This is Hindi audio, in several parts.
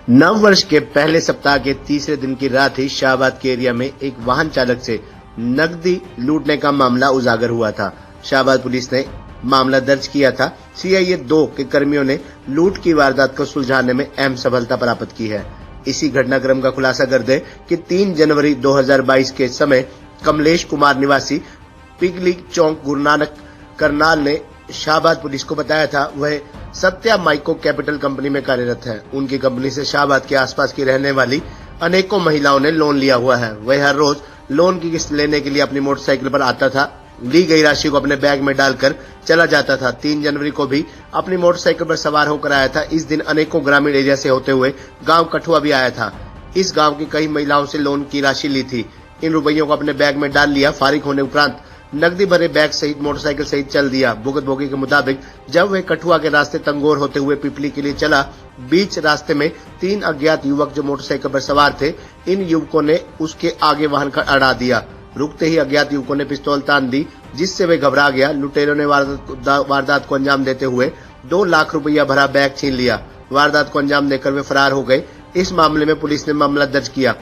नव वर्ष के पहले सप्ताह के तीसरे दिन की रात ही शाहबाद के एरिया में एक वाहन चालक से नकदी लूटने का मामला उजागर हुआ था। शाहबाद पुलिस ने मामला दर्ज किया था। CIA 2 के कर्मियों ने लूट की वारदात को सुलझाने में अहम सफलता प्राप्त की है। इसी घटनाक्रम का खुलासा कर दे कि 3 जनवरी 2022 के समय कमलेश कुमार निवासी पिगली चौक गुरु नानक करनाल ने शाहबाद पुलिस को बताया था वह सत्या माइक्रो कैपिटल कंपनी में कार्यरत है। उनकी कंपनी से शाहबाद के आसपास की रहने वाली अनेकों महिलाओं ने लोन लिया हुआ है। वह हर रोज लोन की किस्त लेने के लिए अपनी मोटरसाइकिल पर आता था। ली गई राशि को अपने बैग में डालकर चला जाता था। 3 जनवरी को भी अपनी मोटरसाइकिल पर सवार होकर आया था। इस दिन अनेकों ग्रामीण एरिया से होते हुए गांव कठुआ भी आया था। इस गांव की कई महिलाओं से लोन की राशि ली थी। इन रुपयों को अपने बैग में डाल लिया। फारिग होने उपरांत नकदी भरे बैग सहित मोटरसाइकिल सहित चल दिया। भुगतभोगी के मुताबिक जब वह कठुआ के रास्ते तंगोर होते हुए पिपली के लिए चला, बीच रास्ते में 3 अज्ञात युवक जो मोटरसाइकिल पर सवार थे, इन युवकों ने उसके आगे वाहन का अड़ा दिया। रुकते ही अज्ञात युवकों ने पिस्तौल तान दी, जिससे वह घबरा गया। लुटेरों ने वारदात को अंजाम देते हुए 2 लाख रुपया भरा बैग छीन लिया। वारदात को अंजाम देकर वे फरार हो गए। इस मामले में पुलिस ने मामला दर्ज किया।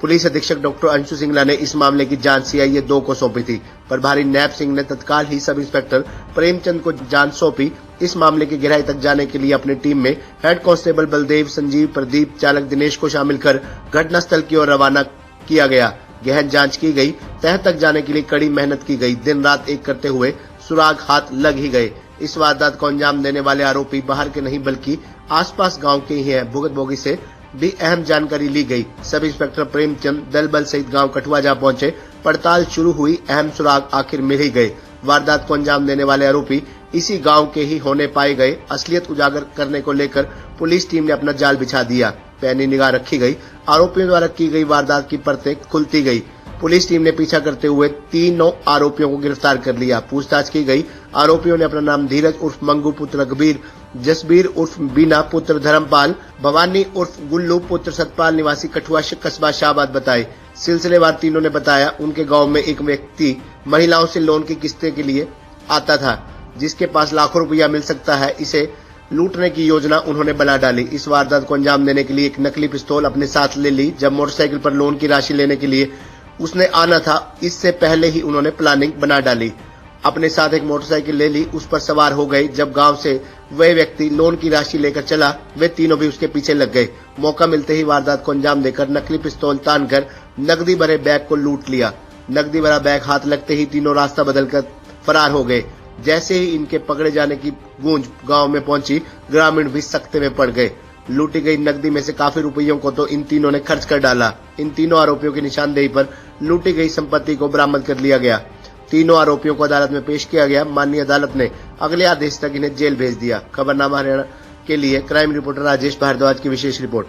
पुलिस अधीक्षक डॉक्टर अंशु सिंगला ने इस मामले की जांच CIA 2 को सौंपी थी। प्रभारी नैब सिंह ने तत्काल ही सब इंस्पेक्टर प्रेमचंद को जांच सौंपी। इस मामले की गहराई तक जाने के लिए अपनी टीम में हेड कांस्टेबल बलदेव, संजीव, प्रदीप, चालक दिनेश को शामिल कर घटनास्थल की ओर रवाना किया गया। गहन जांच की गई। तह तक जाने के लिए कड़ी मेहनत की गई। दिन रात एक करते हुए सुराग हाथ लग ही गए। इस वारदात को अंजाम देने वाले आरोपी बाहर के नहीं बल्कि आसपास गांव के ही हैं। भुगतभोगी से भी अहम जानकारी ली गई। सब इंस्पेक्टर प्रेमचंद दल बल सहित गांव कठुआ जा पहुंचे। पड़ताल शुरू हुई। अहम सुराग आखिर मिल ही गए। वारदात को अंजाम देने वाले आरोपी इसी गांव के ही होने पाए गए। असलियत उजागर करने को लेकर पुलिस टीम ने अपना जाल बिछा दिया। पैनी निगाह रखी गई। आरोपियों द्वारा की गई वारदात की परतें खुलती गई। पुलिस टीम ने पीछा करते हुए 3 आरोपियों को गिरफ्तार कर लिया। पूछताछ की गई। आरोपियों ने अपना नाम धीरज उर्फ मंगू पुत्र रघबीर, जसबीर उर्फ बीना पुत्र धर्मपाल, भवानी उर्फ गुल्लू पुत्र सतपाल निवासी कठुआ कस्बा शाहबाद बताए। सिलसिलेवार तीनों ने बताया उनके गांव में एक व्यक्ति महिलाओं से लोन की किस्तें के लिए आता था, जिसके पास लाखों रुपया मिल सकता है। इसे लूटने की योजना उन्होंने बना डाली। इस वारदात को अंजाम देने के लिए एक नकली पिस्तौल अपने साथ ले ली। जब मोटरसाइकिल पर लोन की राशि लेने के लिए उसने आना था, इससे पहले ही उन्होंने प्लानिंग बना डाली। अपने साथ एक मोटरसाइकिल ले ली, उस पर सवार हो गए। जब गांव से वह व्यक्ति लोन की राशि लेकर चला, वे तीनों भी उसके पीछे लग गए। मौका मिलते ही वारदात को अंजाम देकर नकली पिस्तौल तानकर नकदी भरे बैग को लूट लिया। नकदी भरा बैग हाथ लगते ही तीनों रास्ता बदलकर फरार हो गए। जैसे ही इनके पकड़े जाने की गूंज गांव में पहुंची, ग्रामीण भी सख्ते में पड़ गए। लूटी गई नकदी में से काफी रुपयों को तो इन तीनों ने खर्च कर डाला। इन तीनों आरोपियों की निशानदेही पर लूटी गई संपत्ति को बरामद कर लिया गया। तीनों आरोपियों को अदालत में पेश किया गया। माननीय अदालत ने अगले आदेश तक इन्हें जेल भेज दिया। खबरनामा हरियाणा के लिए क्राइम रिपोर्टर राजेश भारद्वाज की विशेष रिपोर्ट।